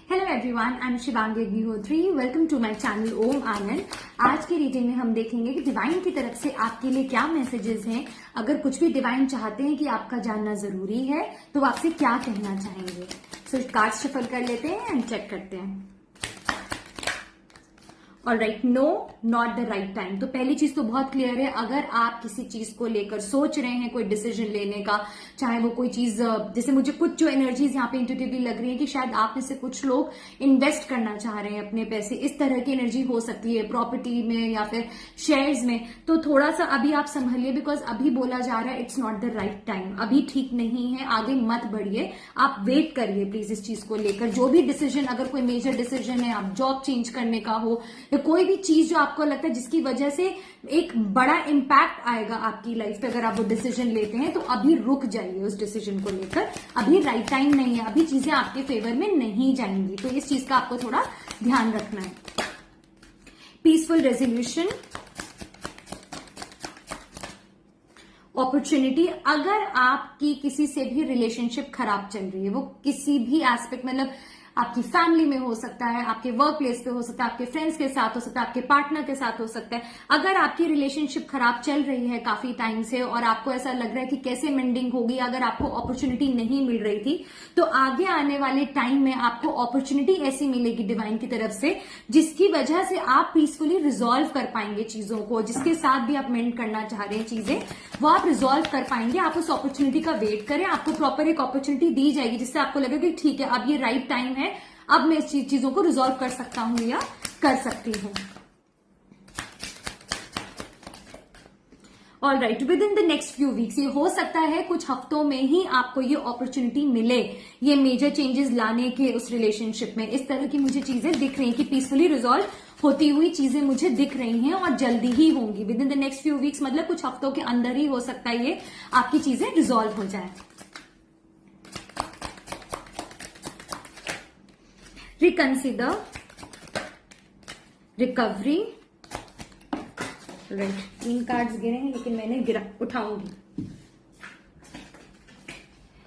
Hello everyone, I am Shivangi Agnihotri. Welcome to my channel Om Anand. आज के reading में हम देखेंगे कि डिवाइन की तरफ से आपके लिए क्या मैसेजेस हैं। अगर कुछ भी डिवाइन चाहते हैं कि आपका जानना जरूरी है तो वो आपसे क्या कहना चाहेंगे। सो कार्ड्स शफल कर लेते हैं एंड चेक करते हैं। Alright, no not the right time. तो पहली चीज तो बहुत क्लियर है, अगर आप किसी चीज को लेकर सोच रहे हैं कोई डिसीजन लेने का, चाहे वो कोई चीज, जैसे मुझे कुछ जो एनर्जीज यहाँ पे इंट्यूटिवली लग रही है कि शायद आप में से कुछ लोग इन्वेस्ट करना चाह रहे हैं अपने पैसे, इस तरह की एनर्जी हो सकती है प्रॉपर्टी में या फिर शेयर्स में। तो थोड़ा सा अभी आप संभलिए, बिकॉज अभी बोला जा रहा है it's not the right time, अभी ठीक नहीं है, आगे मत बढ़िए, आप वेट करिए प्लीज इस चीज को लेकर। जो भी डिसीजन, अगर कोई मेजर डिसीजन है, आप जॉब चेंज करने का हो, कोई भी चीज जो आपको लगता है जिसकी वजह से एक बड़ा इंपैक्ट आएगा आपकी लाइफ पे, अगर आप वो डिसीजन लेते हैं तो अभी रुक जाइए उस डिसीजन को लेकर। अभी राइट टाइम नहीं है, अभी चीजें आपके फेवर में नहीं जाएंगी, तो इस चीज का आपको थोड़ा ध्यान रखना है। Peaceful resolution, opportunity. अगर आपकी किसी से भी रिलेशनशिप खराब चल रही है, वो किसी भी एस्पेक्ट, मतलब आपकी फैमिली में हो सकता है, आपके वर्क प्लेस पे हो सकता है, आपके फ्रेंड्स के साथ हो सकता है, आपके पार्टनर के साथ हो सकता है। अगर आपकी रिलेशनशिप खराब चल रही है काफी टाइम से और आपको ऐसा लग रहा है कि कैसे मेंडिंग होगी, अगर आपको अपॉर्चुनिटी नहीं मिल रही थी, तो आगे आने वाले टाइम में आपको अपॉर्चुनिटी ऐसी मिलेगी डिवाइन की तरफ से जिसकी वजह से आप पीसफुली रिजॉल्व कर पाएंगे चीजों को। जिसके साथ भी आप मेंड करना चाह रहे हैं चीजें, वो आप रिजॉल्व कर पाएंगे। आप उस अपॉर्चुनिटी का वेट करें, आपको प्रॉपर एक अपॉर्चुनिटी दी जाएगी जिससे आपको लगेगा कि ठीक है, अब ये राइट टाइम है, अब मैं इस चीजों को रिजॉल्व कर सकता हूं या कर सकती हूं। All right, with in the next few weeks, ये हो सकता है कुछ हफ्तों में ही आपको ये अपॉर्चुनिटी मिले, ये मेजर चेंजेस लाने के उस रिलेशनशिप में। इस तरह की मुझे चीजें दिख रही हैं कि पीसफुली रिजॉल्व होती हुई चीजें मुझे दिख रही हैं और जल्दी ही होंगी। With in the next few weeks मतलब कुछ हफ्तों के अंदर ही हो सकता है ये आपकी चीजें रिजॉल्व हो जाए। Reconsider, recovery. राइट, 3 कार्ड्स गिरे हैं लेकिन मैंने उठाऊंगी।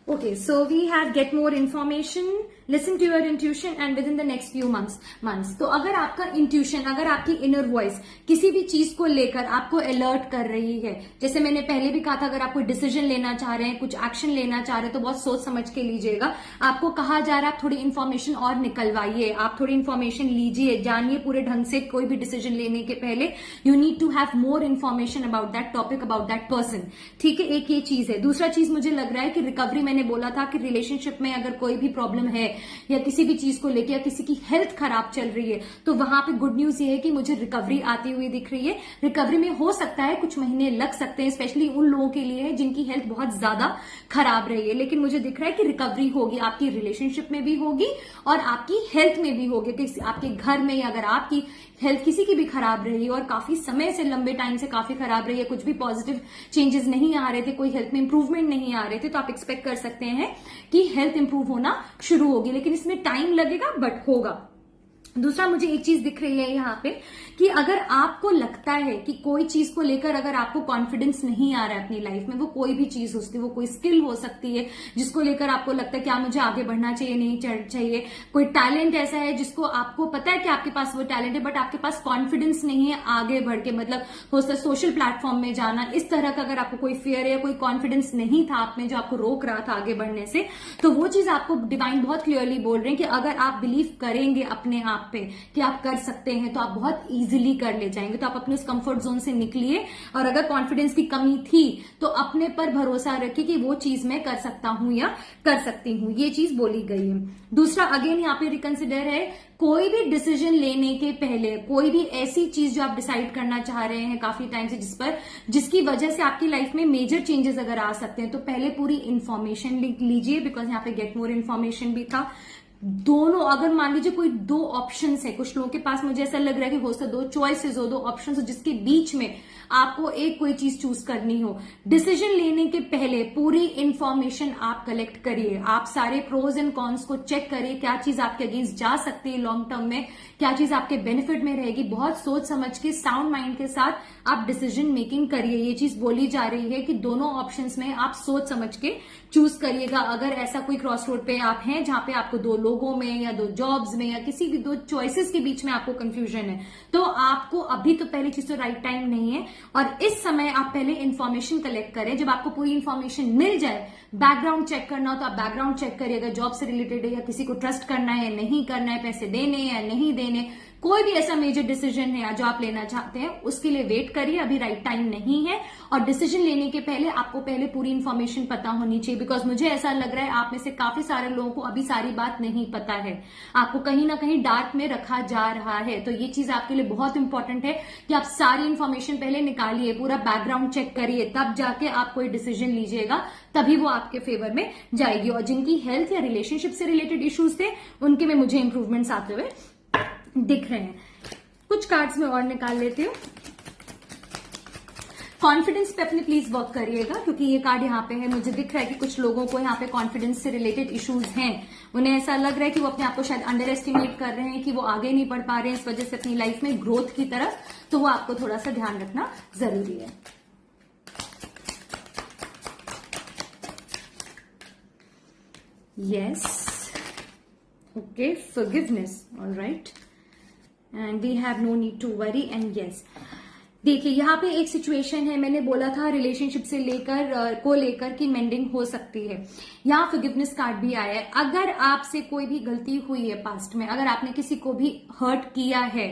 Okay, so we have get more information, listen to your intuition and within the next few months. तो अगर आपका इंट्यूशन, अगर आपकी इनर वॉइस किसी भी चीज को लेकर आपको अलर्ट कर रही है, जैसे मैंने पहले भी कहा था, अगर आप कोई डिसीजन लेना चाह रहे हैं, कुछ एक्शन लेना चाह रहे हैं, तो बहुत सोच समझ के लीजिएगा। आपको कहा जा रहा है आप थोड़ी इन्फॉर्मेशन और निकलवाइए, आप थोड़ी इन्फॉर्मेशन लीजिए, जानिए पूरे ढंग से। कोई भी डिसीजन लेने के पहले you need to have more information about that topic, about that person. ठीक है, एक ये चीज है। दूसरा चीज मुझे लग रहा है कि रिकवरी, मैंने बोला था कि रिलेशनशिप में अगर कोई भी प्रॉब्लम है या किसी भी चीज को लेकर या किसी की हेल्थ खराब चल रही है, तो वहां पे गुड न्यूज ये है कि मुझे रिकवरी आती हुई दिख रही है। रिकवरी में हो सकता है कुछ महीने लग सकते हैं, स्पेशली उन लोगों के लिए है जिनकी हेल्थ बहुत ज्यादा खराब रही है, लेकिन मुझे दिख रहा है कि रिकवरी होगी, आपकी रिलेशनशिप में भी होगी और आपकी हेल्थ में भी होगी। कि आपके घर में अगर आपकी हेल्थ किसी की भी खराब रही और काफी समय से, लंबे टाइम से काफी खराब रही है, कुछ भी पॉजिटिव चेंजेस नहीं आ रहे थे, कोई हेल्थ में इंप्रूवमेंट नहीं आ रहे थे, तो आप एक्सपेक्ट कर सकते हैं कि हेल्थ इंप्रूव होना शुरू होगी, लेकिन इसमें टाइम लगेगा बट होगा। दूसरा मुझे एक चीज दिख रही है यहाँ पे कि अगर आपको लगता है कि कोई चीज को लेकर अगर आपको कॉन्फिडेंस नहीं आ रहा है अपनी लाइफ में, वो कोई भी चीज हो सकती है, वो कोई स्किल हो सकती है जिसको लेकर आपको लगता है क्या मुझे आगे बढ़ना चाहिए, नहीं चाहिए। कोई टैलेंट ऐसा है जिसको आपको पता है कि आपके पास वो टैलेंट है बट आपके पास कॉन्फिडेंस नहीं है आगे बढ़ के, मतलब हो सकता है सोशल प्लेटफॉर्म में जाना, इस तरह का अगर आपको कोई फियर है या कोई कॉन्फिडेंस नहीं था आप में जो आपको रोक रहा था आगे बढ़ने से, तो वो चीज आपको डिवाइन बहुत क्लियरली बोल रहे हैं कि अगर आप बिलीव करेंगे अपने आप पे कि आप कर सकते हैं तो आप बहुत इजीली कर ले जाएंगे। तो आप अपने उस कंफर्ट जोन से निकलिए, और अगर कॉन्फिडेंस की कमी थी तो अपने पर भरोसा रखिए कि वो चीज मैं कर सकता हूं या कर सकती हूं, ये चीज बोली गई है। दूसरा, अगेन यहाँ पे रिकंसिडर है, कोई भी डिसीजन लेने के पहले कोई भी ऐसी चीज जो आप डिसाइड करना चाह रहे हैं काफी टाइम से, जिसकी वजह से आपकी लाइफ में मेजर चेंजेस अगर आ सकते हैं, तो पहले पूरी इंफॉर्मेशन लीजिए, बिकॉज यहाँ पे गेट मोर इन्फॉर्मेशन भी था। दोनों, अगर मान लीजिए कोई 2 ऑप्शंस है, कुछ लोगों के पास मुझे ऐसा लग रहा है कि हो सकता है 2 चॉइसेस हो, 2 ऑप्शंस हो, जिसके बीच में आपको एक कोई चीज चूज करनी हो। डिसीजन लेने के पहले पूरी इंफॉर्मेशन आप कलेक्ट करिए, आप सारे प्रोज एंड कॉन्स को चेक करिए, क्या चीज आपके अगेंस्ट जा सकती है लॉन्ग टर्म में, क्या चीज आपके बेनिफिट में रहेगी। बहुत सोच समझ के, साउंड माइंड के साथ आप डिसीजन मेकिंग करिए। ये चीज बोली जा रही है कि दोनों ऑप्शंस में आप सोच समझ के चूज करिएगा। अगर ऐसा कोई क्रॉस रोड पे आप हैं जहां पे आपको 2 लोग लोगों में या 2 जॉब्स में या किसी भी 2 चॉइसेस के बीच में आपको कंफ्यूजन है, तो आपको अभी तो पहली चीज तो राइट टाइम नहीं है। और इस समय आप पहले इंफॉर्मेशन कलेक्ट करें। जब आपको पूरी इंफॉर्मेशन मिल जाए, बैकग्राउंड चेक करना हो तो आप बैकग्राउंड चेक करिए, अगर जॉब से रिलेटेड है या किसी को ट्रस्ट करना है या नहीं करना है, पैसे देने या नहीं देने, कोई भी ऐसा मेजर डिसीजन है जो आप लेना चाहते हैं, उसके लिए वेट करिए, अभी राइट टाइम नहीं है। और डिसीजन लेने के पहले आपको पहले पूरी इंफॉर्मेशन पता होनी चाहिए, बिकॉज मुझे ऐसा लग रहा है आप में से काफी सारे लोगों को अभी सारी बात नहीं पता है, आपको कहीं ना कहीं डार्क में रखा जा रहा है। तो ये चीज आपके लिए बहुत इंपॉर्टेंट है कि आप सारी इंफॉर्मेशन पहले निकालिए, पूरा बैकग्राउंड चेक करिए, तब जाके आप कोई डिसीजन लीजिएगा, तभी वो आपके फेवर में जाएगी। और जिनकी हेल्थ या रिलेशनशिप से रिलेटेड इश्यूज थे, उनके में मुझे इंप्रूवमेंट्स आते हुए दिख रहे हैं। कुछ कार्ड्स में और निकाल लेती हूँ। कॉन्फिडेंस पे अपने प्लीज वर्क करिएगा, क्योंकि ये कार्ड यहाँ पे है, मुझे दिख रहा है कि कुछ लोगों को यहाँ पे कॉन्फिडेंस से रिलेटेड इश्यूज हैं। उन्हें ऐसा लग रहा है कि वो अपने आप को शायद अंडर एस्टिमेट कर रहे हैं, कि वो आगे नहीं बढ़ पा रहे हैं इस वजह से अपनी लाइफ में ग्रोथ की तरफ, तो वो आपको थोड़ा सा ध्यान रखना जरूरी है। Yes. Okay, forgiveness. All right. And we have no need to worry. And yes. देखिए यहाँ पे एक सिचुएशन है, मैंने बोला था रिलेशनशिप से लेकर कि मेंडिंग हो सकती है। यहाँ फॉरगिवनेस कार्ड भी आया है। अगर आपसे कोई भी गलती हुई है पास्ट में, अगर आपने किसी को भी हर्ट किया है,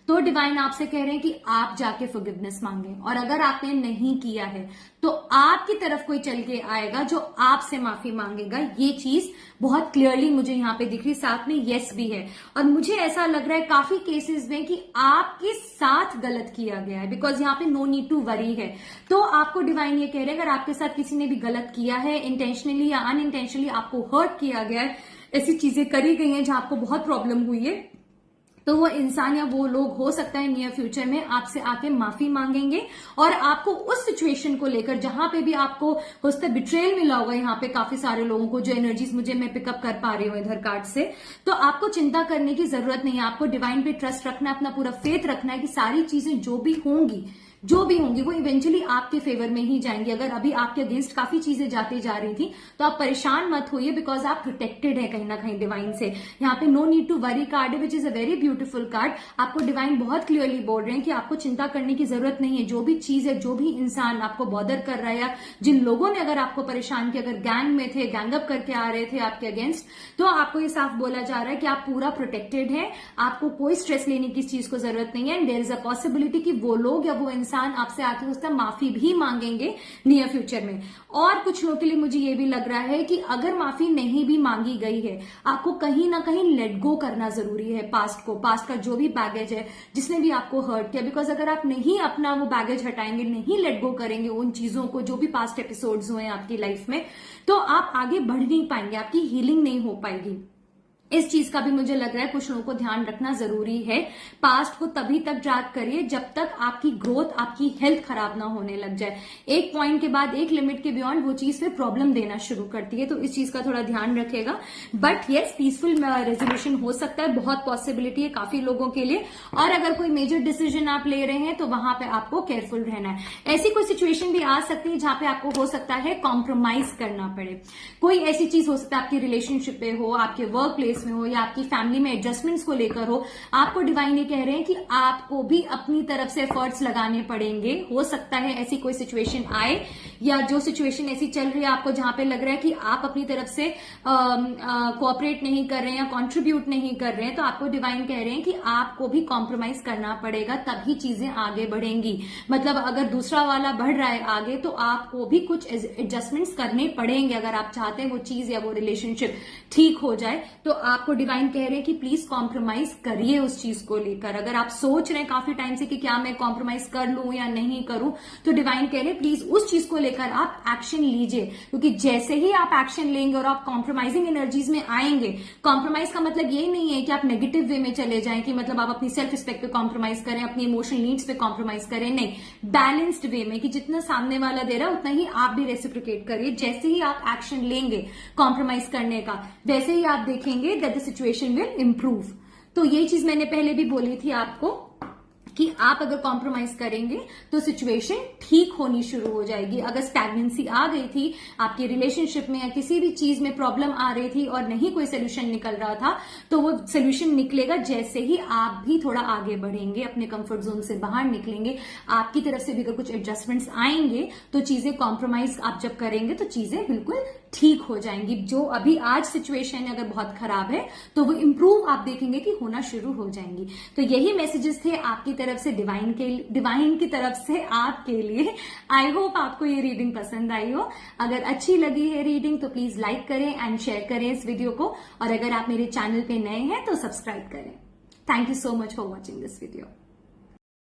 तो डिवाइन आपसे कह रहे हैं कि आप जाके फॉरगिवनेस मांगे। और अगर आपने नहीं किया है तो आपकी तरफ कोई चल के आएगा जो आपसे माफी मांगेगा। ये चीज बहुत क्लियरली मुझे यहाँ पे दिख रही, साथ में यस भी है। और मुझे ऐसा लग रहा है काफी केसेस में कि आपके साथ गलत किया गया है, बिकॉज यहाँ पे नो नीड टू वरी है। तो आपको डिवाइन ये कह रहे हैं, अगर आपके साथ किसी ने भी गलत किया है, इंटेंशनली या अनइंटेंशनली आपको हर्ट किया गया है, ऐसी चीजें करी गई हैं जहां आपको बहुत प्रॉब्लम हुई है, तो वो इंसान या वो लोग हो सकता है नियर फ्यूचर में आपसे आके माफी मांगेंगे। और आपको उस सिचुएशन को लेकर जहां पे भी आपको हो सकता है बिट्रेयल मिला होगा, यहाँ पे काफी सारे लोगों को जो एनर्जीज मैं पिकअप कर पा रही हूँ इधर कार्ड से, तो आपको चिंता करने की जरूरत नहीं है। आपको डिवाइन पे ट्रस्ट रखना है, अपना पूरा फेथ रखना है कि सारी चीजें जो भी होंगी वो इवेंचुअली आपके फेवर में ही जाएंगी। अगर अभी आपके अगेंस्ट काफी चीजें जाती जा रही थी तो आप परेशान मत होइए, बिकॉज आप प्रोटेक्टेड है कहीं ना कहीं डिवाइन से। यहाँ पे no need to worry card है, which is a very beautiful card. आपको डिवाइन बहुत क्लियरली बोल रहे हैं कि आपको चिंता करने की जरूरत नहीं है। जो भी चीज है, जो भी इंसान आपको बॉदर कर रहा है, या जिन लोगों ने अगर आपको परेशान किया, अगर गैंग में थे, गैंगअप करके आ रहे थे आपके अगेंस्ट, तो आपको ये साफ बोला जा रहा है कि आप पूरा प्रोटेक्टेड है, आपको कोई स्ट्रेस लेने की चीज को जरूरत नहीं है। And there is a possibility कि वो लोग या वो इंसान आपसे आके उसका माफी भी मांगेंगे नियर फ्यूचर में। और कुछ लोगों के लिए मुझे ये भी लग रहा है कि अगर माफी नहीं भी मांगी गई है, आपको कहीं ना कहीं लेट गो करना जरूरी है पास्ट को, पास्ट का जो भी बैगेज है जिसने भी आपको हर्ट किया। बिकॉज अगर आप नहीं अपना वो बैगेज हटाएंगे, नहीं लेट गो करेंगे उन चीजों को जो भी पास्ट एपिसोड्स हुए आपकी लाइफ में, तो आप आगे बढ़ नहीं पाएंगे, आपकी हीलिंग नहीं हो पाएगी। इस चीज का भी मुझे लग रहा है कुछ लोगों को ध्यान रखना जरूरी है। पास्ट को तभी तक याद करिए जब तक आपकी ग्रोथ, आपकी हेल्थ खराब ना होने लग जाए। एक पॉइंट के बाद, एक लिमिट के बियॉन्ड वो चीज फिर प्रॉब्लम देना शुरू करती है, तो इस चीज का थोड़ा ध्यान रखेगा। बट येस, पीसफुल रेजोल्यूशन हो सकता है, बहुत पॉसिबिलिटी है काफी लोगों के लिए। और अगर कोई मेजर डिसीजन आप ले रहे हैं तो वहां पे आपको केयरफुल रहना है। ऐसी कोई सिचुएशन भी आ सकती है जहां पे आपको हो सकता है कॉम्प्रोमाइज करना पड़े। कोई ऐसी चीज हो सकता है आपकी रिलेशनशिप पे हो, आपके वर्क प्लेस में हो, या आपकी फैमिली में एडजस्टमेंट्स को लेकर हो। आपको डिवाइन ये कह रहे हैं कि आपको भी अपनी तरफ से एफर्ट्स लगाने पड़ेंगे। हो सकता है ऐसी कोई सिचुएशन आए, या जो सिचुएशन ऐसी चल रही है आपको जहां पे लग रहा है कि आप अपनी तरफ से कोऑपरेट नहीं कर रहे हैं या कॉन्ट्रीब्यूट नहीं कर रहे हैं, तो आपको डिवाइन कह रहे हैं कि आपको भी कॉम्प्रोमाइज करना पड़ेगा, तभी चीजें आगे बढ़ेंगी। मतलब अगर दूसरा वाला बढ़ रहा है आगे, तो आपको भी कुछ एडजस्टमेंट्स करने पड़ेंगे अगर आप चाहते हैं वो चीज या वो रिलेशनशिप ठीक हो जाए। तो आपको डिवाइन कह रहे हैं कि प्लीज कॉम्प्रोमाइज करिए उस चीज को लेकर। अगर आप सोच रहे हैं काफी टाइम से कि क्या मैं कॉम्प्रोमाइज कर लूं या नहीं करूं, तो डिवाइन कह रहे हैं प्लीज उस चीज को लेकर आप एक्शन लीजिए। क्योंकि जैसे ही आप एक्शन लेंगे और आप कॉम्प्रोमाइजिंग एनर्जीज में आएंगे, कॉम्प्रोमाइज का मतलब ये नहीं है कि आप नेगेटिव वे में चले जाएं, कि मतलब आप अपनी सेल्फ रिस्पेक्ट पे कॉम्प्रोमाइज करें, अपनी इमोशनल नीड्स पे कॉम्प्रोमाइज करें। नहीं, बैलेंस्ड वे में, कि जितना सामने वाला दे रहा है उतना ही आप भी रेसिप्रोकेट करिए। जैसे ही आप एक्शन लेंगे कॉम्प्रोमाइज करने का, वैसे ही आप देखेंगे that the situation will improve. तो ये चीज मैंने पहले भी बोली थी आपको। कि आप अगर कॉम्प्रोमाइज करेंगे तो सिचुएशन ठीक होनी शुरू हो जाएगी। अगर स्टैग्नेंसी आ गई थी आपकी रिलेशनशिप में या किसी भी चीज में प्रॉब्लम आ रही थी और नहीं कोई सोल्यूशन निकल रहा था, तो वो सोल्यूशन निकलेगा जैसे ही आप भी थोड़ा आगे बढ़ेंगे, अपने कंफर्ट जोन से बाहर निकलेंगे। आपकी तरफ से भी अगर कुछ एडजस्टमेंट्स आएंगे तो चीजें कॉम्प्रोमाइज आप जब करेंगे तो चीजें बिल्कुल ठीक हो जाएंगी। जो अभी आज सिचुएशन अगर बहुत खराब है तो वो इंप्रूव आप देखेंगे कि होना शुरू हो जाएंगी। तो यही मैसेजेस थे आपकी तरफ से डिवाइन की तरफ से आपके लिए। आई होप आपको ये रीडिंग पसंद आई हो। अगर अच्छी लगी है रीडिंग तो प्लीज लाइक करें एंड शेयर करें इस वीडियो को, और अगर आप मेरे चैनल पे नए हैं तो सब्सक्राइब करें। Thank you so much for watching this video.